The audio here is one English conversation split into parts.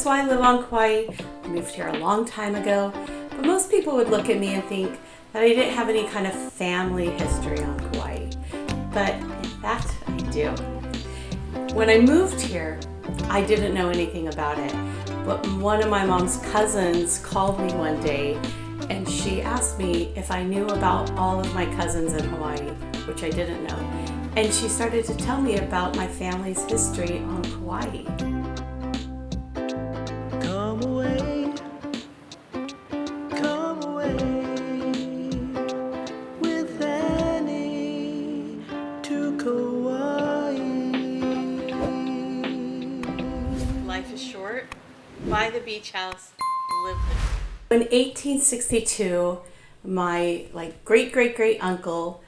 so I live on Kauai. I moved here a long time ago, but most people would look at me and think that I didn't have any kind of family history on Kauai. But in fact, I do. When I moved here, I didn't know anything about it, but one of my mom's cousins called me one day and she asked me if I knew about all of my cousins in Hawaii, which I didn't know. And she started to tell me about my family's history on Kauai. Come away with Annie to Kauai. Life is short. Buy the beach house, live there. In 1862, my great uncle,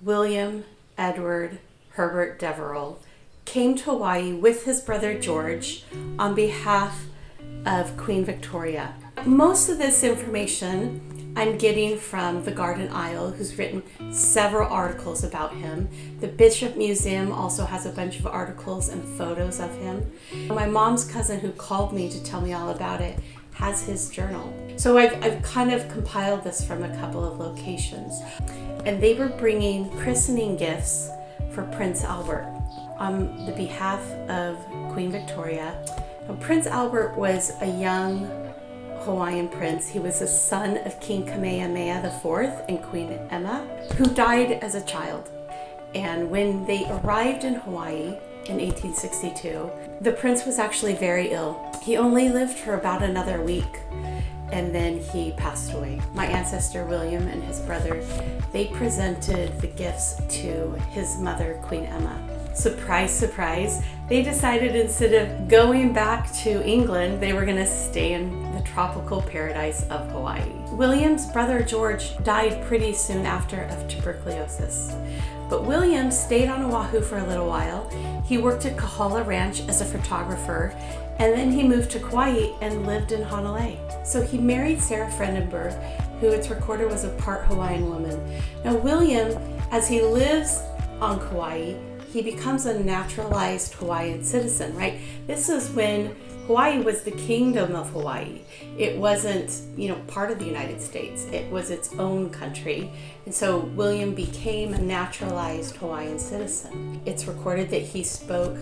William Edward Herbert Deverell, came to Hawaii with his brother George on behalf of Queen Victoria. Most of this information I'm getting from the Garden Isle, who's written several articles about him. The Bishop Museum also has a bunch of articles and photos of him. My mom's cousin, who called me to tell me all about it, has his journal. So I've kind of compiled this from a couple of locations. And they were bringing christening gifts for Prince Albert on the behalf of Queen Victoria. Now, Prince Albert was a young Hawaiian prince. He was the son of King Kamehameha IV and Queen Emma, who died as a child. And when they arrived in Hawaii in 1862, the prince was actually very ill. He only lived for about another week, and then he passed away. My ancestor William and his brother, they presented the gifts to his mother, Queen Emma. Surprise, surprise, they decided instead of going back to England, they were gonna stay in the tropical paradise of Hawaii. William's brother George died pretty soon after of tuberculosis. But William stayed on Oahu for a little while. He worked at Kahala Ranch as a photographer, and then he moved to Kauai and lived in Honolulu. So he married Sarah Fredenberg, who it's recorded was a part Hawaiian woman. Now William, as he lives on Kauai, he becomes a naturalized Hawaiian citizen, right? This is when Hawaii was the kingdom of Hawaii. It wasn't, part of the United States. It was its own country. And so William became a naturalized Hawaiian citizen. It's recorded that he spoke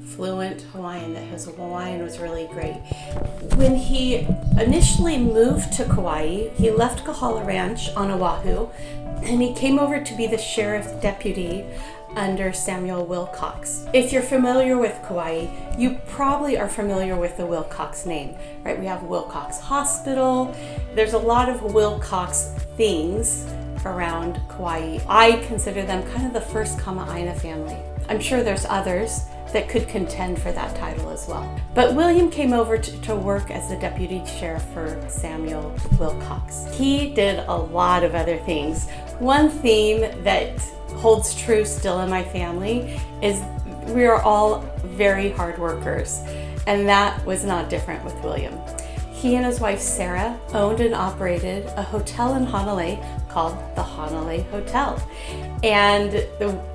fluent Hawaiian, that his Hawaiian was really great. When he initially moved to Kauai, he left Kahala Ranch on Oahu, and he came over to be the sheriff deputy under Samuel Wilcox. If you're familiar with Kauai, you probably are familiar with the Wilcox name, right? We have Wilcox Hospital. There's a lot of Wilcox things around Kauai. I consider them kind of the first Kama'aina family. I'm sure there's others that could contend for that title as well. But William came over to work as the deputy sheriff for Samuel Wilcox. He did a lot of other things. One theme that holds true still in my family is we are all very hard workers, and that was not different with William. He and his wife Sarah owned and operated a hotel in Honolulu called the Honolulu Hotel, and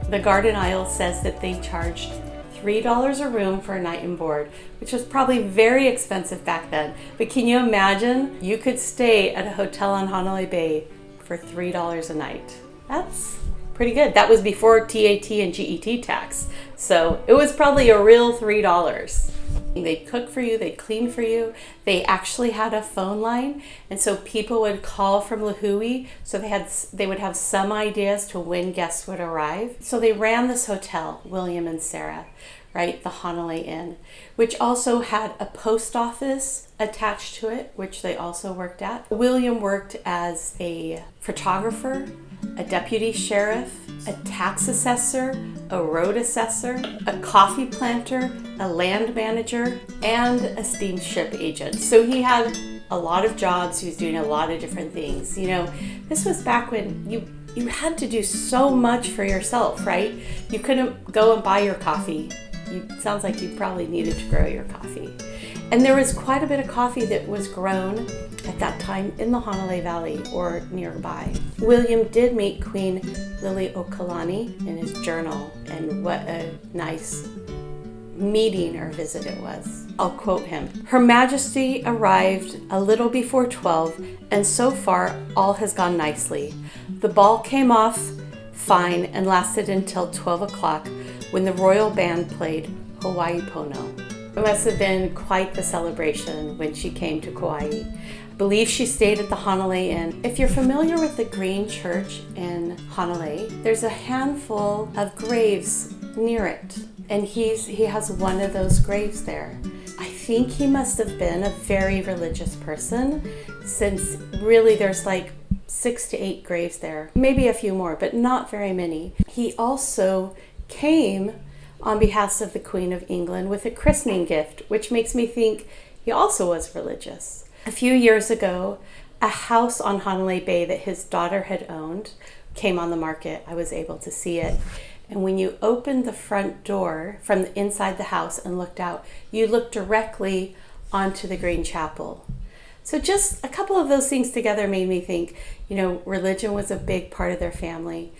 the Garden Isle says that they charged $3 a room for a night and board, which was probably very expensive back then. But can you imagine? You could stay at a hotel on Honolulu Bay for $3 a night. That's pretty good. That was before TAT and GET tax. So it was probably a real $3. They'd cook for you, they'd clean for you. They actually had a phone line, and so people would call from Lihue, so they would have some idea as to when guests would arrive. So they ran this hotel, William and Sarah, right, the Honolulu Inn, which also had a post office attached to it, which they also worked at. William worked as a photographer, a deputy sheriff, a tax assessor, a road assessor, a coffee planter, a land manager, and a steamship agent. So he had a lot of jobs. He was doing a lot of different things. This was back when you had to do so much for yourself, right? You couldn't go and buy your coffee. It sounds like you probably needed to grow your coffee. And there was quite a bit of coffee that was grown at that time in the Honolulu Valley or nearby. William did meet Queen Liliuokalani in his journal, and what a nice meeting or visit it was. I'll quote him. Her Majesty arrived a little before 12, and so far all has gone nicely. The ball came off fine and lasted until 12 o'clock when the royal band played Hawaii Pono. It must have been quite the celebration when she came to Kauai. I believe she stayed at the Hanalei Inn. If you're familiar with the Green Church in Hanalei, there's a handful of graves near it, and he has one of those graves there. I think he must have been a very religious person, since really there's like 6 to 8 graves there, maybe a few more, but not very many. He also came on behalf of the Queen of England with a christening gift, which makes me think he also was religious. A few years ago, a house on Hanalei Bay that his daughter had owned came on the market. I was able to see it. And when you opened the front door from the inside the house and looked out, you looked directly onto the Green Chapel. So just a couple of those things together made me think, religion was a big part of their family.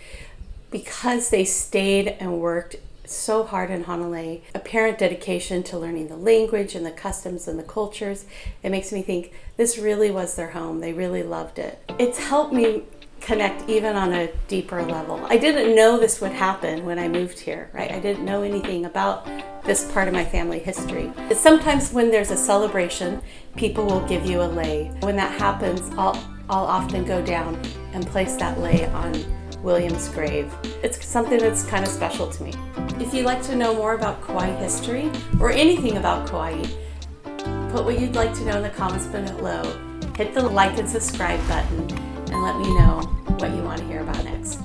Because they stayed and worked so hard in Hanalei, apparent dedication to learning the language and the customs and the cultures, it makes me think this really was their home. They really loved it. It's helped me connect even on a deeper level. I didn't know this would happen when I moved here, right? I didn't know anything about this part of my family history. Sometimes when there's a celebration, people will give you a lei. When that happens, I'll often go down and place that lei on William's grave. It's something that's kind of special to me. If you'd like to know more about Kauai history or anything about Kauai, put what you'd like to know in the comments below. Hit the like and subscribe button and let me know what you want to hear about next.